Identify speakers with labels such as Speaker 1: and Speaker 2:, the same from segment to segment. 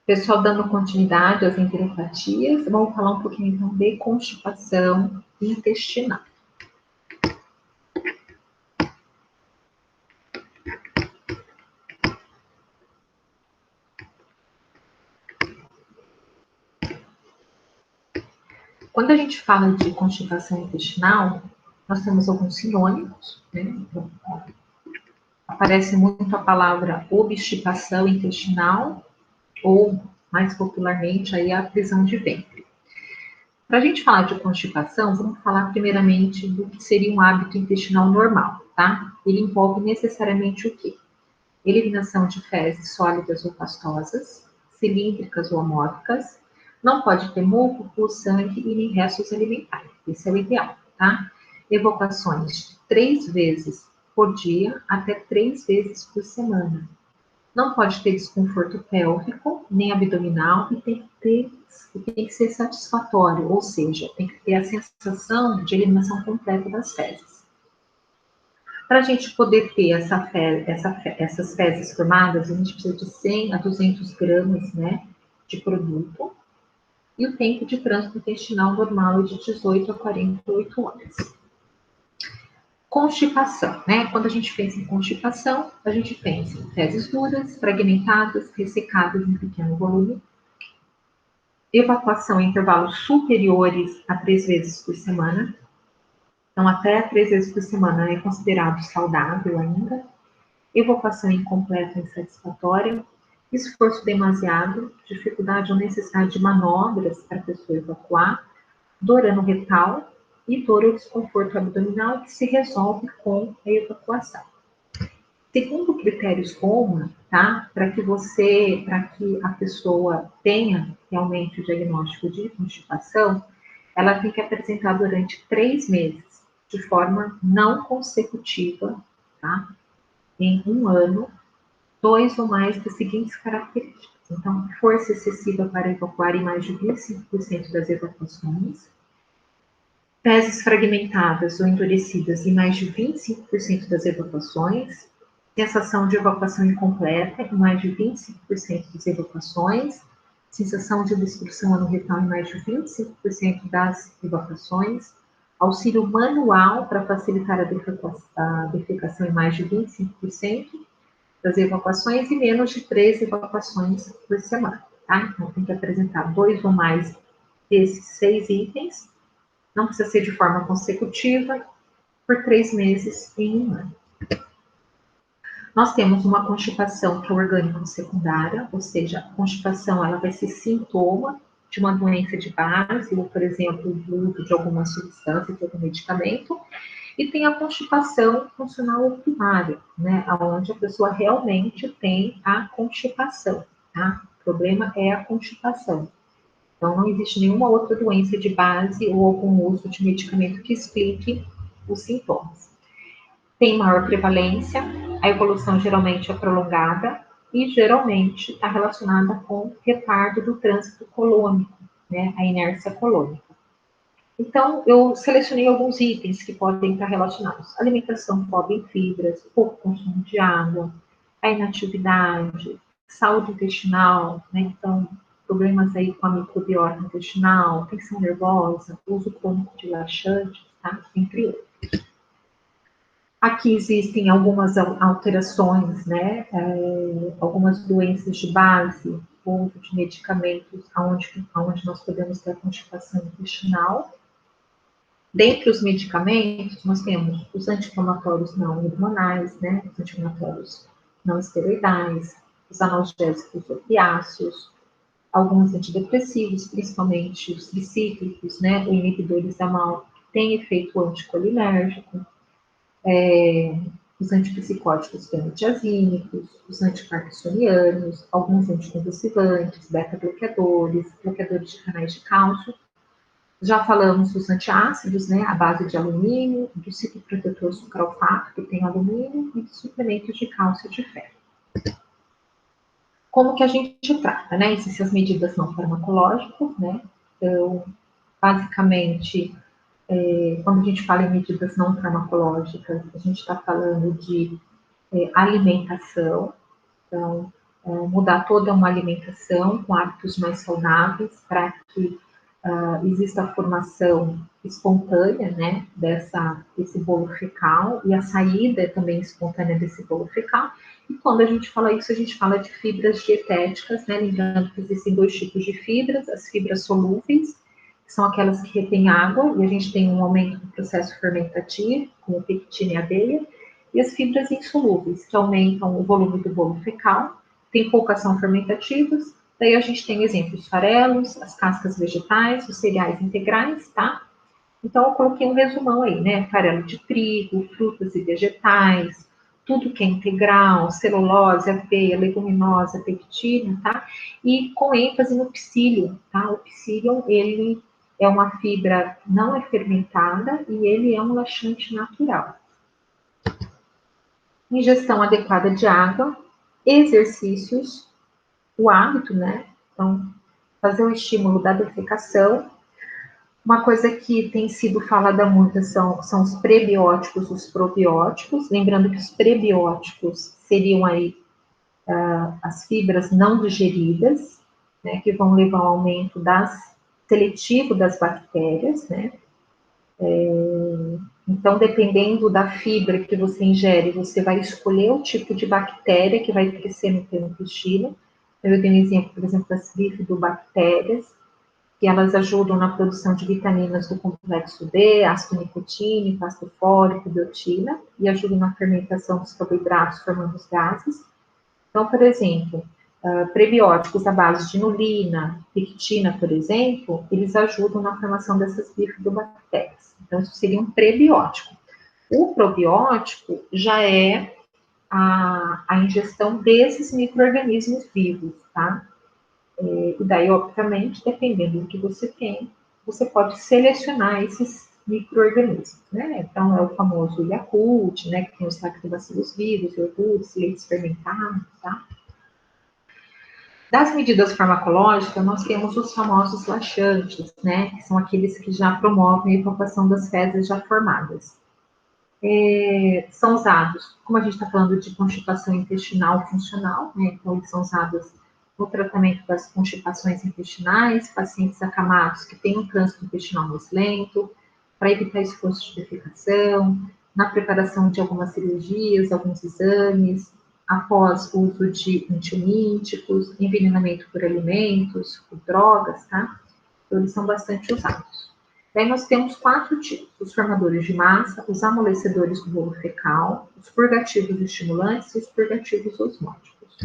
Speaker 1: Pessoal, dando continuidade às enteropatias, vamos falar um pouquinho então de constipação intestinal. Quando a gente fala de constipação intestinal, nós temos alguns sinônimos, né? Aparece muito a palavra obstipação intestinal, ou, mais popularmente, aí a prisão de ventre. Para a gente falar de constipação, vamos falar primeiramente do que seria um hábito intestinal normal, tá? Ele envolve necessariamente o quê? Eliminação de fezes sólidas ou pastosas, cilíndricas ou amórficas, não pode ter muco, sangue e nem restos alimentares. Esse é o ideal, tá? Evacuações 3 vezes por dia até 3 vezes por semana. Não pode ter desconforto pélvico, nem abdominal, e tem que ser satisfatório, ou seja, tem que ter a sensação de eliminação completa das fezes. Para a gente poder ter essas fezes formadas, a gente precisa de 100 a 200 gramas, né, de produto, e o tempo de trânsito intestinal normal é de 18 a 48 horas. Constipação, né? Quando a gente pensa em constipação, a gente pensa em fezes duras, fragmentadas, ressecadas em pequeno volume, evacuação em intervalos superiores a 3 vezes por semana. Então, até 3 vezes por semana é considerado saudável ainda. Evacuação incompleta e insatisfatória, esforço demasiado, dificuldade ou necessidade de manobras para a pessoa evacuar, dor anorretal e dor ou desconforto abdominal que se resolve com a evacuação. Segundo critérios Roma, tá? Para que a pessoa tenha realmente o diagnóstico de constipação, ela tem que apresentar durante 3 meses, de forma não consecutiva, tá? Em um ano, 2 ou mais das seguintes características. Então, força excessiva para evacuar em mais de 25% das evacuações, fezes fragmentadas ou endurecidas em mais de 25% das evacuações, sensação de evacuação incompleta em mais de 25% das evacuações, sensação de obstrução anorretal em mais de 25% das evacuações, auxílio manual para facilitar a defecação em mais de 25% das evacuações e menos de 3 evacuações por semana, tá? Então, tem que apresentar 2 ou mais desses 6 itens, não precisa ser de forma consecutiva, por 3 meses em um ano. Nós temos uma constipação que é orgânico secundária, ou seja, a constipação ela vai ser sintoma de uma doença de base, ou, por exemplo, do uso de alguma substância, de algum medicamento, e tem a constipação funcional primária, né, onde a pessoa realmente tem a constipação, tá? O problema é a constipação. Então, não existe nenhuma outra doença de base ou algum uso de medicamento que explique os sintomas. Tem maior prevalência, a evolução geralmente é prolongada e geralmente está relacionada com retardo do trânsito colônico, né, a inércia colônica. Então, eu selecionei alguns itens que podem estar relacionados. Alimentação pobre em fibras, pouco consumo de água, a inatividade, saúde intestinal, né? Então, problemas aí com a microbiota intestinal, tensão nervosa, uso crônico de laxantes, tá? Entre outros. Aqui existem algumas alterações, né? Algumas doenças de base, uso de medicamentos, onde nós podemos ter a constipação intestinal. Dentre os medicamentos, nós temos os anti-inflamatórios não hormonais, né? Os anti-inflamatórios não esteroidais, os analgésicos opiáceos, alguns antidepressivos, principalmente os tricíclicos, né? Os inibidores da MAO, que têm efeito anticolinérgico, os antipsicóticos benzodiazínicos, os antiparkinsonianos, alguns anticonvulsivantes, beta-bloqueadores, bloqueadores de canais de cálcio. Já falamos dos antiácidos, né, à base de alumínio, do cicloprotetor sucralfato, que tem alumínio, e dos suplementos de cálcio e de ferro. Como que a gente trata, né? Existem as medidas não farmacológicas, né? Então, basicamente, quando a gente fala em medidas não farmacológicas, a gente está falando de alimentação. Então, mudar toda uma alimentação com hábitos mais saudáveis para que exista a formação espontânea, né, desse bolo fecal e a saída também espontânea desse bolo fecal. E quando a gente fala isso, a gente fala de fibras dietéticas, né, lembrando que existem 2 tipos de fibras, as fibras solúveis, que são aquelas que retêm água, e a gente tem um aumento do processo fermentativo, como pectina e aveia, e as fibras insolúveis, que aumentam o volume do bolo fecal, tem pouca ação fermentativas. Daí a gente tem exemplos, os farelos, as cascas vegetais, os cereais integrais, tá? Então eu coloquei um resumão aí, né? Farelo de trigo, frutas e vegetais, tudo que é integral, celulose, aveia, leguminosa, pectina, tá? E com ênfase no psyllium, tá? O psyllium, ele é uma fibra, não é fermentada e ele é um laxante natural. Ingestão adequada de água, exercícios, o hábito, né? Então, fazer o estímulo da defecação. Uma coisa que tem sido falada muito são os prebióticos, os probióticos. Lembrando que os prebióticos seriam aí as fibras não digeridas, né? Que vão levar ao aumento seletivo das bactérias, né? Então, dependendo da fibra que você ingere, você vai escolher o tipo de bactéria que vai crescer no teu intestino. Eu dei um exemplo, por exemplo, das bifidobactérias, que elas ajudam na produção de vitaminas do complexo B, ácido nicotínico, ácido fólico, biotina, e ajudam na fermentação dos carboidratos, formando os gases. Então, por exemplo, prebióticos à base de inulina, pectina, por exemplo, eles ajudam na formação dessas bifidobactérias. Então, isso seria um prebiótico. O probiótico já é a ingestão desses micro-organismos vivos, tá? E daí, obviamente, dependendo do que você tem, você pode selecionar esses micro-organismos, né? Então, é o famoso Yakult, né? Que tem os lactobacilos vivos, iogurtes, leites fermentados, tá? Das medidas farmacológicas, nós temos os famosos laxantes, né? Que são aqueles que já promovem a evacuação das fezes já formadas. São usados, como a gente está falando de constipação intestinal funcional, né? Então, eles são usados no tratamento das constipações intestinais, pacientes acamados que têm um trânsito intestinal mais lento, para evitar esforço de defecação, na preparação de algumas cirurgias, alguns exames, após o uso de antiomíticos, envenenamento por alimentos, por drogas, tá? Então, eles são bastante usados. Daí nós temos 4 tipos: os formadores de massa, os amolecedores do bolo fecal, os purgativos estimulantes e os purgativos osmóticos.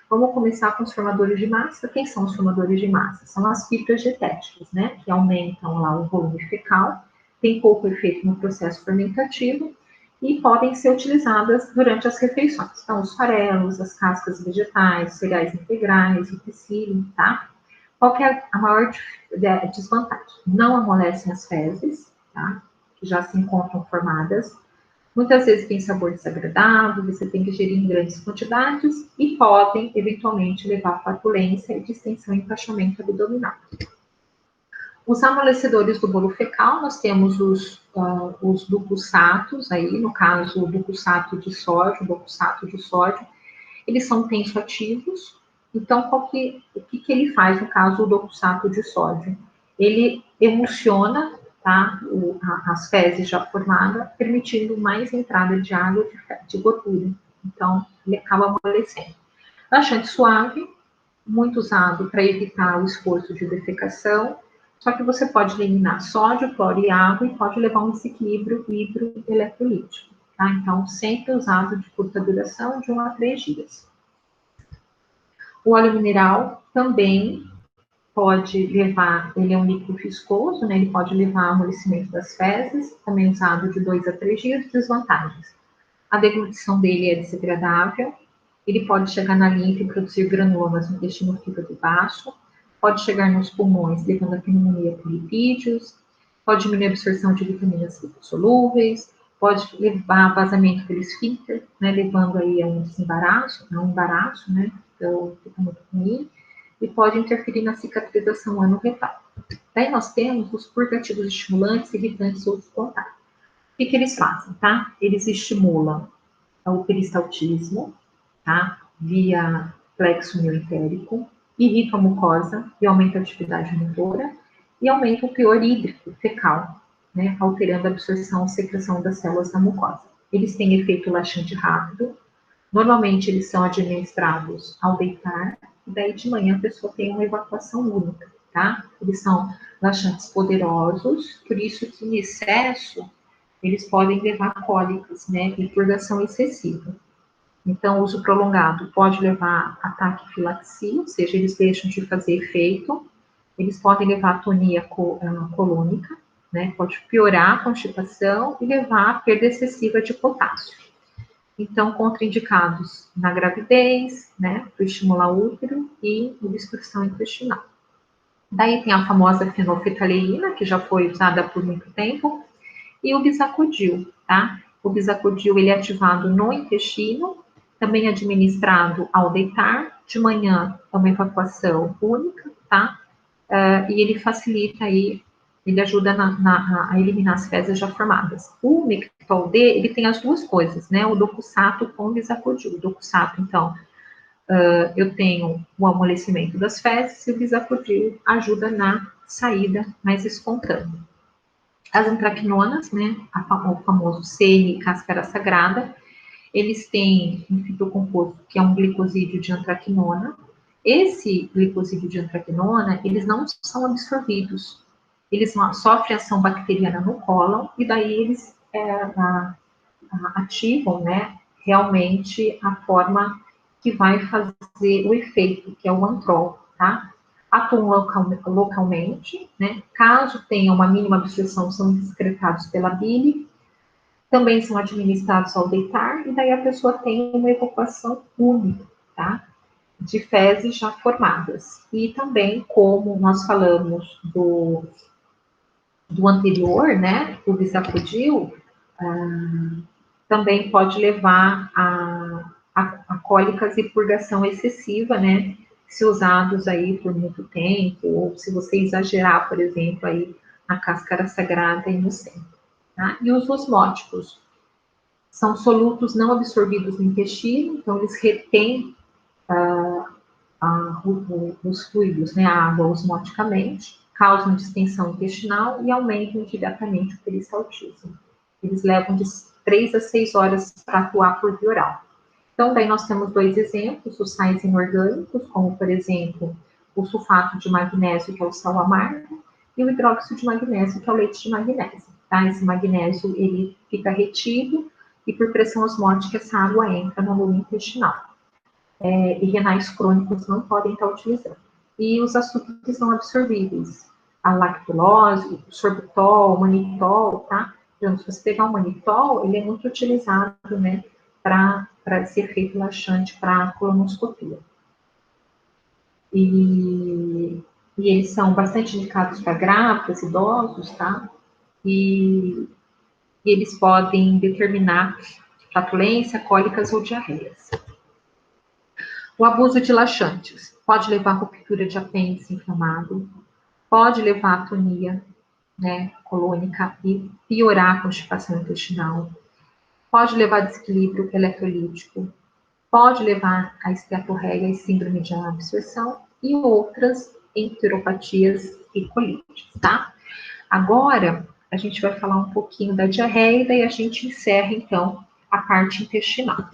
Speaker 1: Vamos começar com os formadores de massa. Quem são os formadores de massa? São as fibras dietéticas, né? Que aumentam lá o volume fecal, tem pouco efeito no processo fermentativo e podem ser utilizadas durante as refeições. Então, os farelos, as cascas vegetais, cereais integrais, o psyllium, tá? Qual que é a maior desvantagem? Não amolecem as fezes, tá? Que já se encontram formadas. Muitas vezes tem sabor desagradável, você tem que ingerir em grandes quantidades e podem, eventualmente, levar a flatulência e distensão e empachamento abdominal. Os amolecedores do bolo fecal, nós temos os ducusatos, aí, no caso, o ducusato de sódio, eles são tensoativos. Então, o que ele faz, no caso, o doxato de sódio? Ele emulsiona, tá, as fezes já formadas, permitindo mais entrada de água e de gordura. Então, ele acaba amolecendo. Laxante suave, muito usado para evitar o esforço de defecação, só que você pode eliminar sódio, cloro e água e pode levar a um desequilíbrio hidroeletrolítico. Tá? Então, sempre usado de curta duração, de 1 a 3 dias. O óleo mineral também pode levar, ele é um líquido viscoso, né? Ele pode levar ao amolecimento das fezes, também usado de 2 a 3 dias. Desvantagens: a deglutição dele é desagradável, ele pode chegar na linfa e produzir granulomas no intestino fígado baixo, pode chegar nos pulmões, levando a pneumonia por lipídios, pode diminuir a absorção de vitaminas lipossolúveis, pode levar a vazamento pelo esfíncter, né, levando aí a um desembaraço, a um embaraço, né, então fica muito ruim, e pode interferir na cicatrização anorretal. Daí nós temos os purgativos estimulantes, irritantes ou descontáveis. O que eles fazem, tá? Eles estimulam o peristaltismo, tá? Via plexo mioentérico, irrita a mucosa e aumenta a atividade motora, e aumenta o teor hídrico fecal, né, alterando a absorção e secreção das células da mucosa. Eles têm efeito laxante rápido, normalmente eles são administrados ao deitar, e daí de manhã a pessoa tem uma evacuação única, tá? Eles são laxantes poderosos, por isso que em excesso eles podem levar a cólicas, né, e purgação excessiva. Então, o uso prolongado pode levar a taquifilaxia, ou seja, eles deixam de fazer efeito. Eles podem levar a atonia colônica, né? Pode piorar a constipação e levar a perda excessiva de potássio. Então, contraindicados na gravidez, né? Para estimular o útero e obstrução intestinal. Daí tem a famosa fenolftaleína, que já foi usada por muito tempo, e o bisacodyl, tá? O bisacodyl, ele é ativado no intestino, também administrado ao deitar, de manhã é uma evacuação única, tá? E ele facilita aí, ele ajuda a eliminar as fezes já formadas. O Mectol D, ele tem as duas coisas, né? O docussato com o bisacodyl. O docussato, então, eu tenho o amolecimento das fezes e o bisacodyl ajuda na saída mais espontânea. As antraquinonas, né? O famoso CN cáscara sagrada, eles têm um fitocomposto que é um glicosídeo de antraquinona. Esse glicosídeo de antraquinona, eles não são absorvidos. Eles sofrem ação bacteriana no cólon e daí eles ativam, né, realmente a forma que vai fazer o efeito, que é o antrol, tá? Atuam localmente, né? Caso tenha uma mínima absorção, são excretados pela bile, também são administrados ao deitar, e daí a pessoa tem uma evacuação única, tá? De fezes já formadas. E também, como nós falamos do anterior, né, o bisacodyl, também pode levar a cólicas e purgação excessiva, né, se usados aí por muito tempo, ou se você exagerar, por exemplo, aí na cáscara sagrada e no centro. Tá? E os osmóticos são solutos não absorvidos no intestino, então eles retêm os fluidos, né, a água osmoticamente, causam distensão intestinal e aumentam diretamente o peristaltismo. Eles levam de 3 a 6 horas para atuar por via oral. Então, daí nós temos dois exemplos, os sais inorgânicos, como, por exemplo, o sulfato de magnésio, que é o sal amargo, e o hidróxido de magnésio, que é o leite de magnésio. Tá? Esse magnésio, ele fica retido e, por pressão osmótica, essa água entra no lume intestinal. E renais crônicos não podem estar utilizando. E os açúcares não absorvíveis, a lactulose, o sorbitol, o manitol, tá? Então, se você pegar o manitol, ele é muito utilizado, né, para esse efeito laxante para a colonoscopia. E eles são bastante indicados para grávidas, idosos, tá? E eles podem determinar flatulência, cólicas ou diarreias. O abuso de laxantes pode levar a ruptura de apêndice inflamado, pode levar a atonia, né, colônica e piorar a constipação intestinal, pode levar a desequilíbrio eletrolítico, pode levar a esteatorreia e síndrome de absorção e outras enteropatias e colites, tá? Agora, a gente vai falar um pouquinho da diarreia e daí a gente encerra, então, a parte intestinal.